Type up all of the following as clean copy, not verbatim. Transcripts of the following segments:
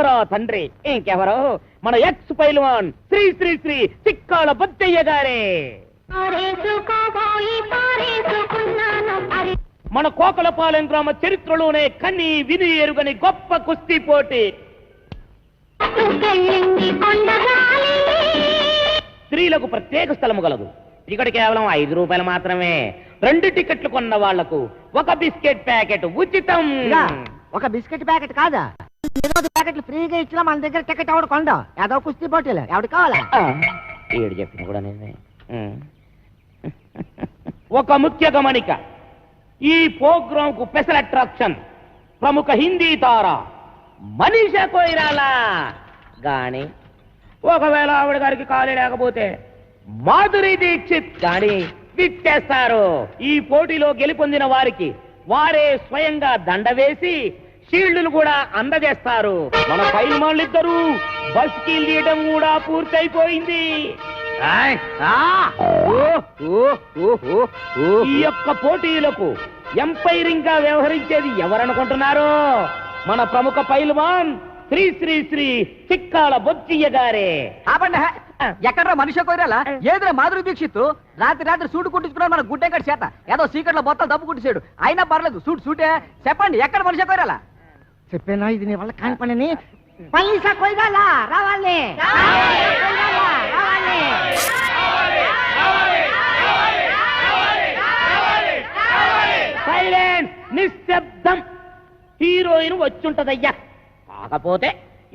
ఎవరో తండ్రి ఇంకెవరో మన ఎక్స్ పైల్వాన్ శ్రీ శ్రీ శ్రీ చిక్కాల బొచ్చయ్య గారే. మన కోకలపాలెం గ్రామ చరిత్రలోనే కన్ని విని ఎరుగని గొప్ప కుస్తీ పోటీ. స్త్రీలకు ప్రత్యేక స్థలము గలదు. టికెట్ కేవలం 5 రూపాయలు మాత్రమే. 2 టికెట్లు కొన్న వాళ్లకు 1 బిస్కెట్ ప్యాకెట్ ఉచితం. 1 బిస్కెట్ ప్యాకెట్ కాదా, 2 ప్యాకెట్లు ఫ్రీగా ఇచ్చినా మన దగ్గర టికెట్ ఎవడు కొండ. ఏదో కుస్తీ పోటీలు ఎవడు కావాలా? ఏడు చెప్పింది కూడా నేనే. ఒక ముఖ్య గమనిక, ఈ ప్రోగ్రాం కు స్పెషల్ అట్రాక్షన్ ప్రముఖ హిందీ తార మనీషా కొయిరాలా గాని, ఒకవేళ ఆవిడ గారికి ఖాళీ లేకపోతే మాధురి దీక్షిత్ గాని విచ్చేస్తారు. ఈ పోటీలో గెలుపొందిన వారికి వారే స్వయంగా దండ వేసి షీల్డ్లు కూడా అందజేస్తారు. మన పైల్వాన్లిద్దరూ బస్కి తీయడం కూడా పూర్తయిపోయింది. ఈ యొక్క పోటీలకు ఎంపైరింగ్ గా వ్యవహరించేది ఎవరనుకుంటున్నారో? మన ప్రముఖ పైల్వాన్ శ్రీ శ్రీ శ్రీ చిక్కాల బొచ్చయ్య గారే. ఎక్కడ మనిషి కోరాలా? ఏదో మాధురి దీక్షిత్ రాత్రి సూటు కుట్టించుకున్నాడు మన గుడ్డెక్కడి చేత. ఏదో సీక్రెట్ లో బొత్తలు దప్పు కుట్టించాడు. అయినా పర్లేదు, సూటే. చెప్పండి, ఎక్కడ మనిషి కోరాలా? చెప్పేనా ఇది నీ వల్ల కాని పనిని. మనీషా కొయిరాలా రావాలి. సైలెన్స్, నిశ్శబ్దం. హీరోయిన్ వచ్చుంటదయ్యా. కాకపోతే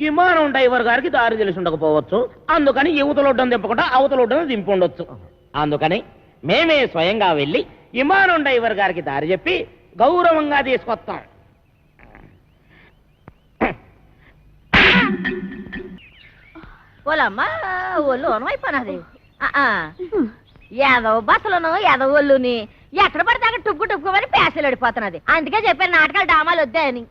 విమానం డ్రైవర్ గారికి దారి తెలిసి ఉండకపోవచ్చు. అందుకని యువతలొడ్డం దింపకుండా అవతలొడ్డం దింపుండొచ్చు. అందుకని మేమే స్వయంగా వెళ్ళి విమానం డ్రైవర్ గారికి దారి చెప్పి గౌరవంగా తీసుకొస్తాం. ఓలమ్మా, ఒళ్ళు ఓనమైపోయినది. ఏదో బస్సులను ఏదో ఒళ్ళుని ఎక్కడ పడితే అక్కడ టుప్పుకోమని పేసలు అడిపోతున్నది. అందుకే చెప్పాను నాటకాలు డామాలు వద్దా అని.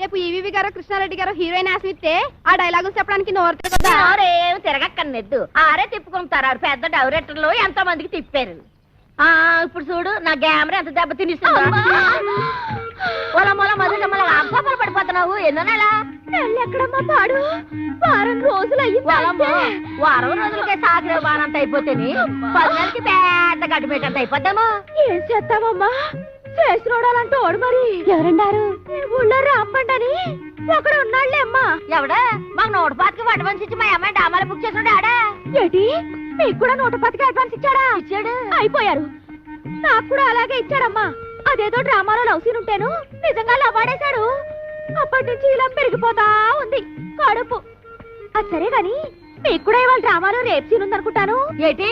రేపు ఈవీవి గారు కృష్ణారెడ్డి గారు హీరోయిన్ ఆశిస్తే ఆ డైలాగులు చెప్పడానికి నోరేం తిరగక్కర్నెద్దు. ఆరే తిప్పుకుంటారు. పెద్ద డైరెక్టర్లు ఎంతో మందికి తిప్పారు. ఇప్పుడు చూడు నా గ్యామరా ఎంత దెబ్బ తినిస్తుందో. అబ్బాలు పడిపోతున్నావు. ఎన్నో నెల ఎక్కడమ్మా పాడు? వారం రోజులు వారం రోజులకే సాగరే బానంత అయిపోతేని 10 నెలలకి పెద్ద గడ్డిపేటంత అయిపోతాము. ఏం చేస్తామమ్మా? చేసి చూడాలంటూ ఓడు. మరి ఎవరన్నారు? ఊళ్ళో రాంబండని ఒకడు ఉన్నాళ్లే అమ్మా. ఎవడా? మాకు 125కి అడ్వాన్స్ ఇచ్చి మా అమ్మాయి డామాలు బుక్ చేసినాడు. ఆడా ఏంటి? మీకు కూడా 125కి అడ్వాన్స్ ఇచ్చాడా? ఇచ్చాడు. అయిపోయారు. నాకు కూడా అలాగే ఇచ్చాడమ్మా. అదేదో డ్రామాలో లవ్ సీన్ ఉంటేను నిజంగా లవ్వాడేశాడు. అప్పటి నుంచి ఇలా పెరిగిపోతా ఉంది కడుపు. అది సరే గాని మీకు కూడా ఇవాళ డ్రామాలో రేప్ సీన్ ఉందనుకుంటాను. ఏంటి?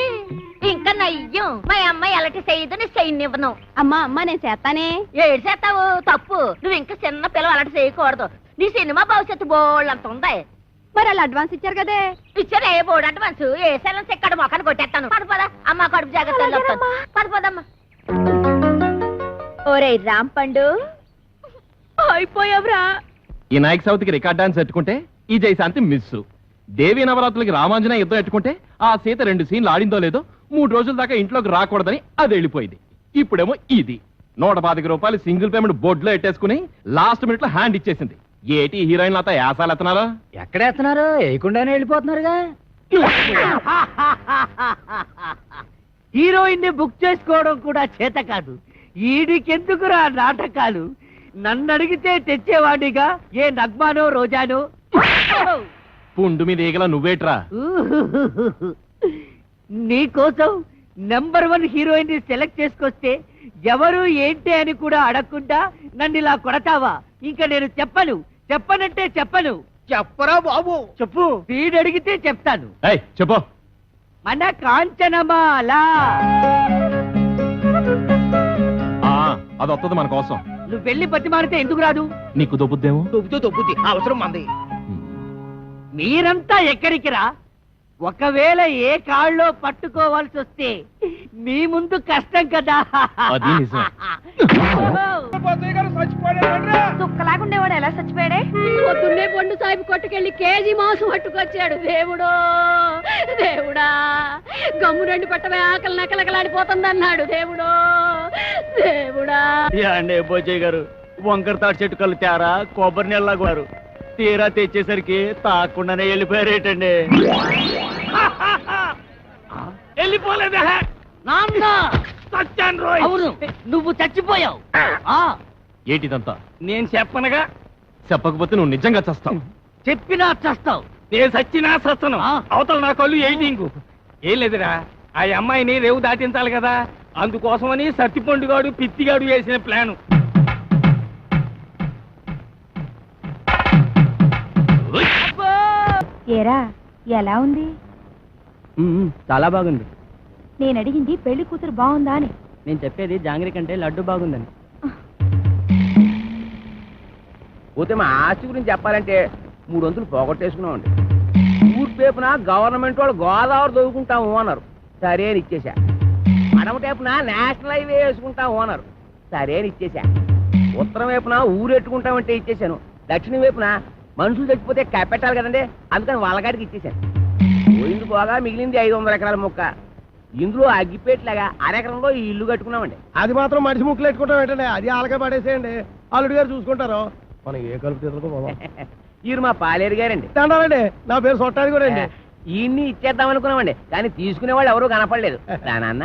ఇంకా నయ్యం. మా అమ్మాయి ఎలాంటి చేయదు, నీ చేయనివ్వను. అమ్మా నేను చేస్తానే. ఏడు చేస్తావు? తప్పు. నువ్వు ఇంకా చిన్న పిల్లలు అలాంటి చేయకూడదు. నీ సినిమా భవిష్యత్తు బోళ్ళంత ఉంది. మరి వాళ్ళు అడ్వాన్స్ ఇచ్చారు కదే. ఇచ్చారు. ఏ బోర్డు అడ్వాన్స్? ఏ సెలెన్స్ ఎక్కడ మొక్కను కొట్టేస్తాను. పద అమ్మ, కడుపు జాగ్రత్త. పదమ్మా. ఓరే రాంపండు, అయిపోయావురా. ఈ నాయక్ సౌత్కి రికార్డ్ డాన్స్ ఎట్టుకుంటే ఈ జయశాంతి మిస్. దేవీ నవరాత్రులకి రామాంజన యుద్ధం ఎట్టుకుంటే ఆ సీత 2 సీన్లు ఆడిందో లేదో 3 రోజుల దాకా ఇంట్లోకి రాకూడదని అది వెళ్ళిపోయింది. ఇప్పుడేమో ఇది 125 రూపాయలు సింగిల్ పేమెంట్ బోర్డులో ఎట్టేసుకుని లాస్ట్ మినిట్ లో హ్యాండ్ ఇచ్చేసింది. ఏటి హీరోయిన్ అంతా యాసాలు ఎత్తనారా? ఎక్కడ ఎత్తున్నారు? వేయకుండానే వెళ్ళిపోతున్నారుగా. హీరోయిన్ ని బుక్ చేసుకోవడం కూడా చేత కాదు. ఈడికెందుకురా నాటకాలు? నన్ను అడిగితే తెచ్చేవాడిగా ఏ నగ్మానో రోజానో. పుండు మీద ఈగల నువ్వేట్రా? నీకోసం నెంబర్ 1 హీరోయిన్ ని సెలెక్ట్ చేసుకొస్తే ఎవరు ఏంటి అని కూడా అడగకుండా నన్ను ఇలా కొడతావా? ఇంకా నేను చెప్పనంటే చెప్పను. చెప్పరా బాబు? చెప్పు. వీడు అడిగితే చెప్తాను. చెప్పు. మన కాంచనమాల. అది వస్తుంది మన కోసం. నువ్వు వెళ్ళి బతిమారితే ఎందుకు రాదు? నీకు దొబ్బుద్దేమో. దొబ్బుద్ది అవసరం మంది. మీరంతా ఎక్కడికి రా? ఒకవేళ ఏ కాళ్ళలో పట్టుకోవాల్సి వస్తే మీ ముందు కష్టం కదా. అది నిజం. దుక్కలాగుండేవాడు ఎలా చచ్చిపోయాడే? పొద్దున్నే పండు సాహిబ్ కొట్టుకెళ్ళి కేజీ మాంసం పట్టుకొచ్చాడు. దేవుడా గమ్ము 2 పట్టమే ఆకలి నకలకలాడిపోతుంది అన్నాడు. దేవుడా. బోజయ్య గారు వంకర తాటి చెట్టు కళ్ళు తేరా కొబ్బరి నీళ్ళ గారు తీరా తెచ్చేసరికి తాకుండానే వెళ్ళిపోయారేటండి. వెళ్ళిపోలేదా? నాన్న సత్యాన్ రోయ్. అవును నువ్వు చచ్చిపోయావు. ఏంటిదంతా? నేను చెప్పనగా. చెప్పకపోతే నువ్వు నిజంగా చస్తావు. చెప్పినా చస్తావు. నేను సచ్చినా సత్తను. ఆ. అవతల నా కళ్ళు ఎయిటింగ్. ఏం లేదురా, ఆ అమ్మాయిని రేవు దాటించాలి కదా, అందుకోసమని సత్తిపండుగాడు పిత్తిగాడు వేసిన ప్లాను. ఏరా ఎలా ఉంది? చాలా బాగుంది. నేను అడిగింది పెళ్లి కూతురు బాగుందా అని. నేను చెప్పేది జాంగ్రీ కంటే లడ్డు బాగుందని. పోతే మా ఆస్తి గురించి చెప్పాలంటే 3 వంతులు పోగొట్టేసుకున్నామండి. ఊరు పేపున గవర్నమెంట్ వాళ్ళు గోదావరి దొరుకుంటాము అన్నారు, సరే అని ఇచ్చేసా. అడమ టేపున నేషనల్ హైవే వేసుకుంటాము అన్నారు, సరే అని ఇచ్చేసా. ఉత్తరం వైపున ఊరెట్టుకుంటామంటే ఇచ్చేసాను. దక్షిణం వైపున మనుషులు చచ్చిపోతే కప్పెట్టాలి కదండి, అందుకని వాళ్ళగాడికి ఇచ్చేసాను. పోయింది పోగా మిగిలింది 500 ఎకరాల మొక్క. ఇందులో అగ్గిపేట్లాగా అరెకరంలో ఈ ఇల్లు కట్టుకున్నామండి. అది మాత్రం మనిషి ముక్కులు పెట్టుకుంటాం ఏంటండి, అది ఆలకే పడేసేయండి, అల్లుడి గారు చూసుకుంటారు. మనం ఏ కలుపు తీసుకో. ఈరు మా పాలేరు గారండి. తండాలండి, నా పేరు సొట్టాది కూడా అండి. ఈయన్ని ఇచ్చేద్దాం అనుకున్నామండి, కానీ తీసుకునే వాళ్ళు ఎవరూ కనపడలేదు. నాన్న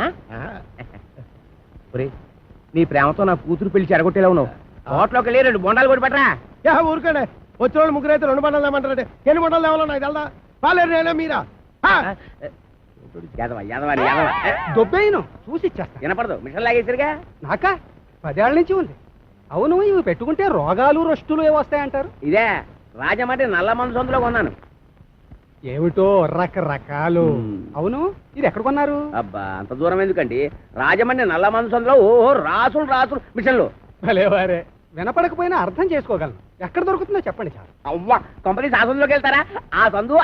నీ ప్రేమతో నా కూతురు పెళ్లి చెడగొట్టేలా ఉన్నావు. హోటల్లోకి వెళ్ళి 2 బొండాలు కొట్టి పెట్టరా. ఊరుకోండి, వచ్చిన వాళ్ళు ముగ్గురు అయితే 2 బండలు లేమంటారండి. ఎన్ని బండలు లేవాలో నాకు తెలదా? పాలేరు నేనే మీరా? దొబ్బేను చూసి ఇచ్చేస్తా. వినపడదు, మిషన్ లాగేసరిగా. నాకా 10 ఏళ్ల నుంచి ఉంది. అవును, ఇవి పెట్టుకుంటే రోగాలు రొస్టులు ఏ వస్తాయంటారు? ఇదే రాజమండ్రి నల్ల మందు సందులో కొన్నాను. ఏమిటో రకరకాలు. అవును, ఇది ఎక్కడ కొన్నారు? అబ్బా అంత దూరం ఎందుకండి, రాజమండ్రి నల్ల మందు సందులో ఓహో రాసులు రాసులు మిషన్లు. భలేవారే, వినపడకపోయినా అర్థం చేసుకోగలను. ఎక్కడ దొరుకుతుందో చెప్పండి చాలు. అవ్వా కంపెనీ సందులోకి వెళ్తారా? ఆ సందు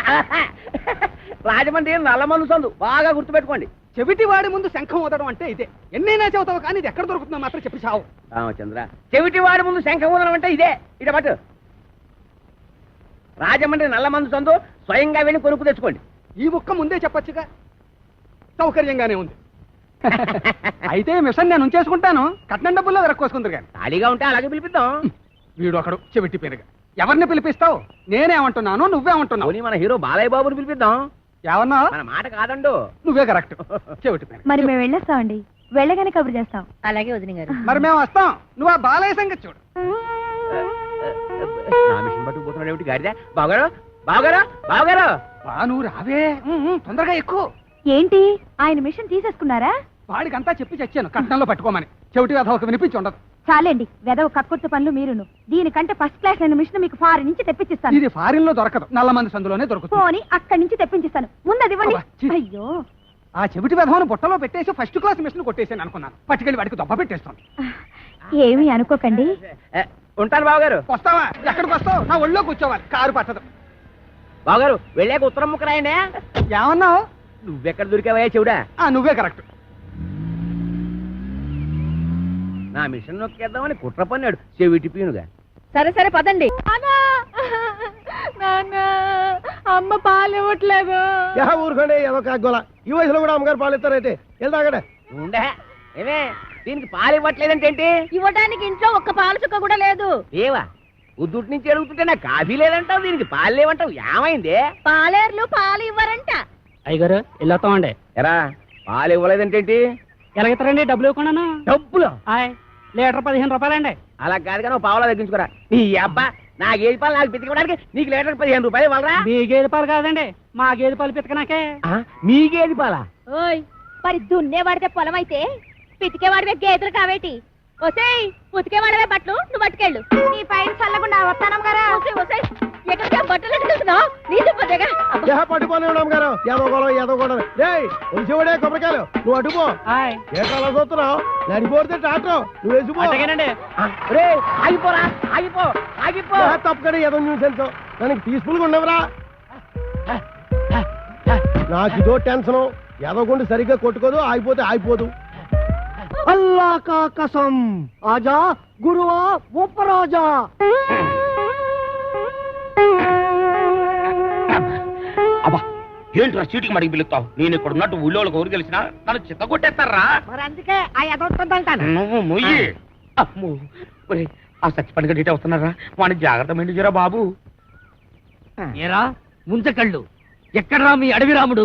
రాజమండ్రి నల్ల మందు సందు, బాగా గుర్తుపెట్టుకోండి. చెవిటి వాడి ముందు శంఖం ఊదడం అంటే ఇదే. ఎన్నైనా చెబుతావు కానీ ఇది ఎక్కడ దొరుకుతుందో మాత్రం చెప్పి చావు. రామచంద్ర, చెవిటి వాడి ముందు శంఖం ఊదడం అంటే ఇదే. ఇట పట్టు, రాజమండ్రి నల్ల మందు సందు, స్వయంగా వెళ్ళి కొనుక్కు తెచ్చుకోండి. ఈ ముక్క ముందే చెప్పొచ్చుగా, సౌకర్యంగానే ఉంది. అయితే మిషన్ నేను ఉంచేసుకుంటాను, కట్నం డబ్బుల్లో వెరక్కోసుకుందరు కానీ. ఖాళీగా ఉంటే అలాగే పిలిపిద్దాం. వీడు ఒకడు చెవిటి పేరుగా. ఎవరిని పిలిపిస్తావు? నేనేమంటున్నాను, నువ్వేమంటున్నావు? అవునీ మన హీరో బాలయ్య బాబుని పిలిపిద్దాం. ఏమన్నా? మన మాట కాదండు. నువ్వే కరెక్ట్. చెవిటి పేరు. మరి మేము వెళ్ళొస్తామండి, వెళ్ళగానే కబురు చేస్తాం. అలాగే వదిన గారు. మరి మేము వస్తాం, నువ్వు ఆ బాలయ్య సంగతి చూడు. నా మిషన్ పట్టుకుపోతున్నాడు ఏమిటి గాడిదా? బావగారు బావగారు బావగారు. బా నువ్వు రావే, తొందరగా ఎక్కువ. ఏంటి ఆయన మిషన్ తీసేసుకున్నారా? వాడికంతా చెప్పి చచ్చాను కట్నంలో పట్టుకోమని. చెవిటి కథ ఒక వినిపించి ఉండదు. చాలండి, వెదవ కక్కుర్తి పనులు మీరును. దీనికంటే ఫస్ట్ క్లాస్ నేను మిషన్ మీకు ఫారిన్ నుంచి తెప్పించిస్తాను. ఇది ఫారిన్ లో దొరకదు, నల్ల మంది సందులోనే దొరుకుతుంది. పోని అక్కడి నుంచి తెప్పించిస్తాను, ముందు అది ఇవ్వండి. అబ్బా, ఛీ. అయ్యో, ఆ చెవిటి వెధవను బుట్టలో పెట్టేసి ఫస్ట్ క్లాస్ మిషన్ కొట్టేసాను అనుకున్నాను. పట్టుకెళ్ళి వాడికి దొబ్బ పెట్టేస్తాను. ఏమీ అనుకోకండి. ఉంటాను బావగారు. వస్తావా? ఎక్కడికి వస్తావు? నా ఒళ్ళో కూర్చోవాలి, కారు పట్టదు. బావగారు వెళ్ళాక ఉత్తరం ముక్క రాయండి. ఏమన్నావు? నువ్వెక్కడ దొరికావయ్యా చెవుడా? నువ్వే కరెక్ట్. నా మిషన్ నొక్కేద్దామని కుట్ర పన్నాడు చెవిటి పీనుగా. సరే సరే పదండి. అమ్మ పాలు ఇవ్వట్లేదు. ఊరుకోండి, ఏదో కాగోల. ఈ వయసులో కూడా అమ్మగారు పాలు ఇస్తారైతే వెళ్తాగడే. ఉండే ఏమే, దీనికి పాలు ఇవ్వట్లేదంటే ఏంటి? ఇవ్వడానికి ఇంట్లో ఒక్క పాలు చుక్క కూడా లేదు. ఏవా ఉద్దుటి నుంచి అడుగుతుంటే నాకు కాఫీ లేదంటావు, దీనికి పాలు లేవంటావు, ఏమైంది? పాలేర్లు పాలు ఇవ్వరంట. అయ్యగారు వెళ్ళొస్తామండి. ఎరా పాలు ఇవ్వలేదంటే ఏంటి? ఎలాగెత్తారండి? డబ్బులు ఇవ్వకుండా. డబ్బులు లీటర్ 15 రూపాయలండి. అలా కాదు కానీ పావులా తగ్గించుకోరా. నీ అబ్బా నా గేదె పాలు నాకు పితికోవడానికి నీకు లీటర్ 15 రూపాయలు ఇవ్వాలరా? మీ గేదె పాలు కాదండి, మా గేదె పాలు పితకనాకే. మీ గేదె పాలా? ఓయ్ మరి దున్నేవాడితే పొలం అయితే పితికేవాడివే గేదెలు కావేటి? ఒసేయ్, ఉతికేవాడవే బట్టలు నువ్వు పట్టుకెళ్ళు. నీ పైన చల్లకుండా వస్తానం కదా. ఎక్కడికి బట్టలు ఎట్టుకెళ్తున్నావు? నీళ్ళు పదగా. పట్టుకోని అమ్మగారు, ఏదో కూడా వచ్చేవాడే కొబ్బరికాయలు. నువ్వు అటుపో. ఏ కాలం చూస్తున్నావు? నడిపోతే ట్రాక్టర్ నువ్వు వేసిపో. ఆగిపోరా, ఆగిపో ఆగిపో. తప్పకనే ఏదో న్యూస్ ఎంతో దానికి పీస్ఫుల్గా ఉండవరా? నాకు ఇదో టెన్షన్. ఎదవకుండా సరిగ్గా కొట్టుకోదు, ఆగిపోతే ఆగిపోదు. అల్లా కా కసం, ఆజా గురువా ఉపరాజా. అబ్బా ఏంట్రా చీటికి మడికి పిలుస్తావు? నేను ఇక్కడ ఉన్నట్టు ఊళ్ళోకి ఊరు గెలిచినా నన్ను చిత్త కొట్టేస్తారా? మరి అందుకే ఆ ఎదవుతుందంటాను. నువ్వు మొయ్యి. అమ్మో, ఆ సత్తి పండుగ డీటే వస్తున్నారా? వాడిని జాగ్రత్త మెండుజరా బాబు. ఏరా ముంచకళ్ళు ఎక్కడ్రా మీ అడవి రాముడు?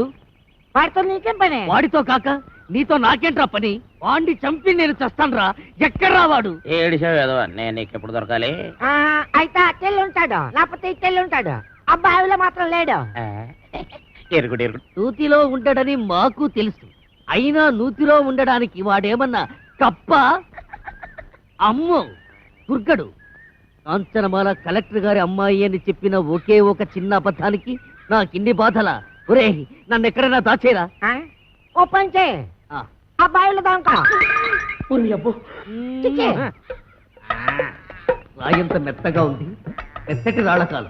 వాడితో నీకేం పని? వాడితో కాక నీతో నాకేంట్రా పని? వాడిని చంపి నేను చస్తాన్రా. ఎక్కడ్రా వాడు? ఏడిసావు ఏదో నేను నీకు ఎప్పుడు దొరకాలి? అయితే అట్టెళ్ళి ఉంటాడు, లేకపోతే ఇట్టెళ్ళి ఉంటాడు. అబ్బాయిలో మాత్రం లేడు. ఎరుగుడు ఎరుగుడు. నూతిలో ఉండడని మాకు తెలుసు, అయినా నూతిలో ఉండడానికి వాడేమన్నా కప్ప? అమ్మో దుర్గడు, కాంచనమాల కలెక్టర్ గారి అమ్మాయి అని చెప్పిన ఒకే ఒక చిన్న అబద్ధానికి నాకిన్ని బాధలా? ఒరే నన్ను ఎక్కడైనా దాచేరా. ఓ పని చేయి, అబ్బాయిలో దాంకా చిచ్చి. రాయంత మెత్తగా ఉంది, మెత్తటి రాళ్ళకాలు.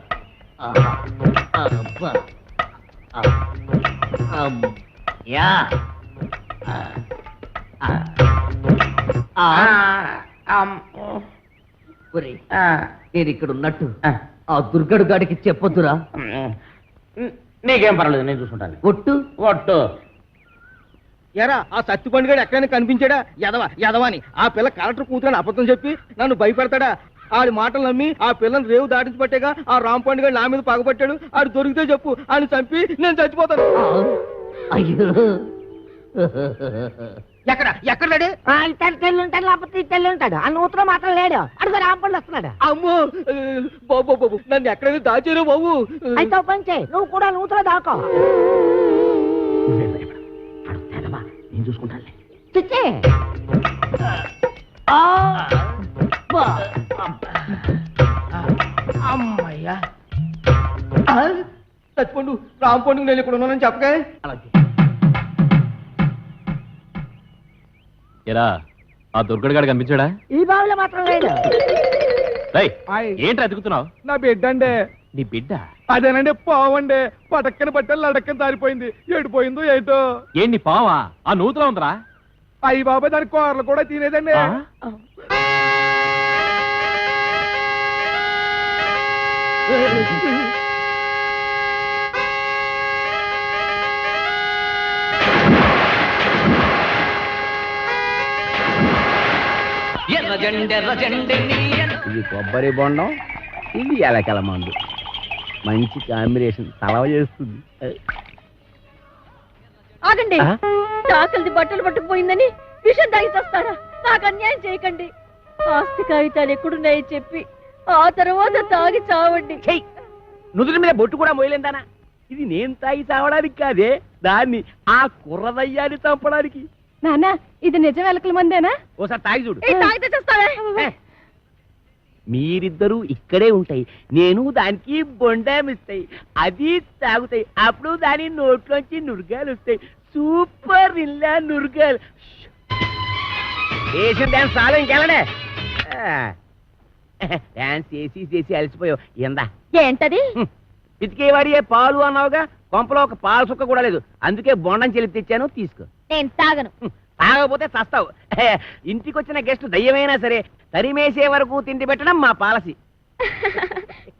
నేను ఇక్కడ ఉన్నట్టు ఆ దుర్గడు గాడికి చెప్పొద్దురా. నీకేం పర్వాలేదు, నేను చూసుకుంటాను. ఒట్టు ఒట్టు. ఎరా ఆ సత్తి పండుగ ఎక్కడైనా కనిపించాడా? ఎదవని ఆ పిల్ల కలెక్టర్ కూతురని అబద్ధం చెప్పి నన్ను భయపెడతాడా? ఆడి మాటలు నమ్మి ఆ పిల్లని రేవు దాటించి పట్టేగా ఆ రామ్ పండుగ నా మీద పగబట్టాడు. ఆడు దొరికితే చెప్పు, ఆయన చంపి నేను చచ్చిపోతాను. అయ్యో ఎక్కడ లేడు? ఇట్టెళ్ళి ఉంటాడు, లేకపోతే ఇట్టెళ్ళి ఉంటాడు. ఆ నూతులో మాత్రం లేడు. అడుగు రాంపండు వస్తున్నాడు. అమ్మో బాబు నన్ను ఎక్కడైనా దాచారు బాబు. అయితే ఓ పని చేయి, నువ్వు కూడా నూతులో దాకో. నేను చూసుకుంటాను. చిచ్చి అమ్మయ్యా, చచ్చిపోండు రామ్ పండుగ నేను ఇక్కడ ఉన్నానని చెప్పగా. ఎరా ఆ దుర్గడు గాడు కనిపించాడా? ఈ బావిలో మాత్రం లేడు. ఏంటి అతుకుతున్నావు? నా బిడ్డ అండి. నీ బిడ్డ? అదేనండి పావండి, పటక్కన పట్టాలి లడక్కన దారిపోయింది. ఎడిపోయిందో ఏంటో. ఏంటి పావా? ఆ నూతులో ఉందరా? అయ్యి బాబాయ్ దాని కూరలు కూడా తినేదండి. ఇది కొబ్బరి బొండం, ఇది ఎలకల మందు. మంచి కాంబినేషన్, తలవ చేస్తుంది. ఆగండి, చాకలిది బట్టలు పట్టుకుపోయిందని విషం తాగి చేస్తారా? నాకు అన్యాయం చేయకండి. ఆస్తి కాగితాలు ఎక్కడున్నాయో చెప్పి ఆ తర్వాత తాగి చావండి. నుదుటి మీద బొట్టు కూడా మోయలేందానా? ఇది నేను తాగి చావడానికి కాదే, దాన్ని ఆ కుర్రదయ్యాన్ని చంపడానికి. నాన్న, ఇది నిజం ఎలకల మందేనా? ఓసారి తాగి చూడు. తాగితే చేస్తావే. మీరిద్దరూ ఇక్కడే ఉంటాయి, నేను దానికి బొండామిస్తాయి, అది తాగుతాయి. అప్పుడు దాని నోట్లోంచి నురగాలు వస్తాయి. సూపర్ ఇల్లా నురగాలు. వేసిన డాన్స్ చాలా ఇంకెళ్ళడే. డాన్స్ చేసి అలసిపోయావు. ఎందా ఏంటది? పితికేవాడియే పాలు అన్నావుగా, కొంపలో ఒక పాల సుక్క కూడా లేదు. అందుకే బొండం చెల్లి తెచ్చాను, తీసుకో. నేను తాగను. తాగకపోతే చస్తావు. ఇంటికి వచ్చిన గెస్ట్ దయ్యమైనా సరే తరిమేసే వరకు తిండి పెట్టడం మా పాలసీ.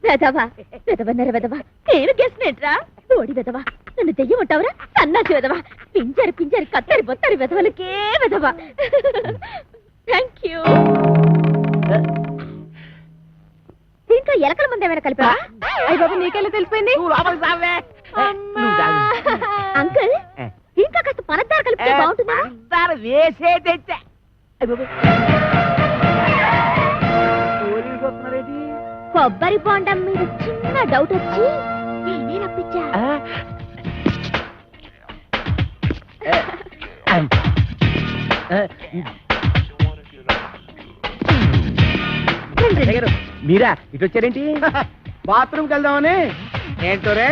వెదవా వెదవన్నర వెదవా, నేను గెస్ట్ నేట్రా? ఓడి వెదవా, నన్ను దెయ్యం ఉంటావురా? సన్నాసి వెదవా, పింజరి కత్తరి బొత్తరి వెదవలకే వెదవా. Thank you. దీంట్లో ఎలకల మంది ఏమైనా కలిపా? అయ్య బాబు, నీకెలా తెలిసిపోయింది? అంకుల్, ఇంకా కాస్త పనద్దారు కలిపితే బాగుంటుందా? వేసే తెచ్చా. కొబ్బరి బొండం మీద చిన్న డౌట్ వచ్చి నేనే రప్పించా. మీరా ఇటు వచ్చారేంటి? బాత్రూమ్కి వెళ్దామని. ఏంటో రే,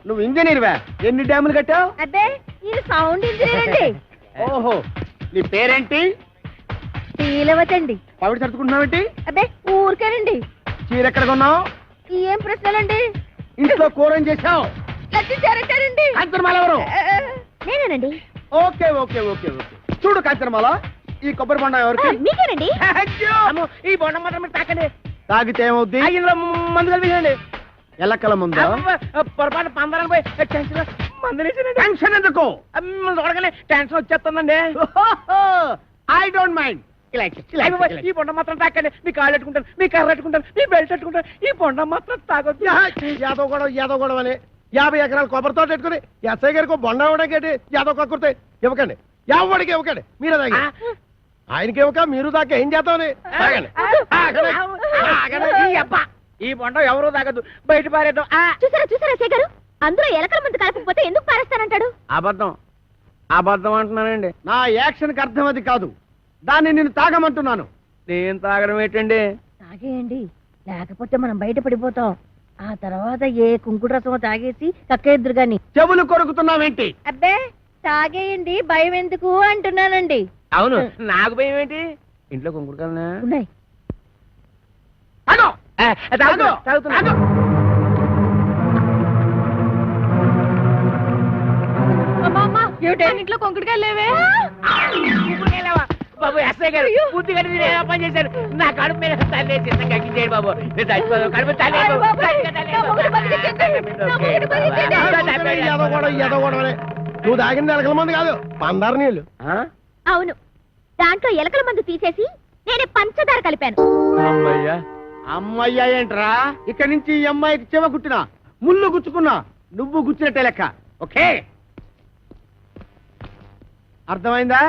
నువ్వు ఇంజనీర్వా? ఎన్ని డ్యాములు కట్టావు? అదే, ఇది సౌండ్ ఇంజనీర్ అండి. ఓహో, నీ పేరేంటి? శ్రీలవతండి. పవిడి సర్దుకుంటున్నావేంటి? అదే, ఊరికేనండి. చీర ఎక్కడ కొన్నావు? ఏం ప్రశ్నలండి? ఇంట్లో కూర ఏం చేసావు? లచ్చారంటారండి. కాంచనమాల ఎవరు? నేనేనండి. Okay okay okay okay. చూడు కాంచనమాల, ఈ కొబ్బరి బొండం ఎవరికి? మీకేనండి. ఈ బొండం మాత్రం మీరు తాకండి. తాగితే ఏమవుద్ది? ఇందులో మందు కలిపించండి. ఎల్లక్కల ముందు పొరపాటు పందరాలు పోయి టెన్షన్ ఎందుకు? చూడగానే టెన్షన్ వచ్చేస్తుందండి. I don't mind. ఈ బొండ మాత్రం తాకండి. మీ కాళ్ళు పెట్టుకుంటాను, మీ కర్ర పెట్టుకుంటాను, మీ బెల్ట్ పెట్టుకుంటాను. ఈ బొండ మాత్రం తాగొద్దు. యాదవ్ గొడవ అని 50 ఎకరాల కొబ్బరితో పెట్టుకుని ఎస్ఐ గారికి బొండ ఇవ్వడానికి యాదవ్ కక్కుర్తే ఇవ్వకండి. ఎవరికి ఇవ్వకండి, మీరే తాగి. ఆయనకి ఇవ్వక మీరు దాకా ఏం చేద్దామని ఈ బొండ ఎవరు తాగద్దు, బయట పారేద్దాం. చూసారా శేఖరు, అందరూ ఎలకల ముందు కలపకపోతే ఎందుకు పారేస్తానంటాడు? అబద్ధం అంటున్నానండి. నా యాక్షన్కి అర్థం అది కాదు, దాన్ని నేను తాగమంటున్నాను. నేను తాగడం ఏంటండి? తాగేయండి, లేకపోతే మనం బయట పడిపోతాం. ఆ తర్వాత ఏ కుంకుడు రసమో తాగేసి కక్కేద్దరు గాని. చెవులు కొరుకుతున్నావేంటి? అబ్బే తాగేయండి, భయం ఎందుకు అంటున్నానండి. అవును, నాకు భయం ఏంటి? ఇంట్లో కుంకుడుకాలనా ఉన్నాయి. ఇంట్లో కొంకుడుకెళ్ళేవే బాబు. ఎస్ఐ గారు పూర్తిగా పని చేశారు. నా కడుపు మీద తల్లి చిన్నగా ఎక్కించేయండి బాబు. నేను చచ్చిపోదాం, కడుపు తల్లి. నువ్వు తాగింది ఎలకల మంది కాదు, పందారు నీళ్ళు. అవును, దాంట్లో ఎలకల మందు తీసేసి నేనే పంచదార కలిపాను. అమ్మయ్యా అమ్మయ్యా ఏంట్రా? ఇక్కడి నుంచి ఈ అమ్మాయికి చెవ కుట్టినా, ముళ్ళు గుచ్చుకున్నా, నువ్వు గుచ్చినట్టే లెక్క. ఓకే, అర్థమైందా?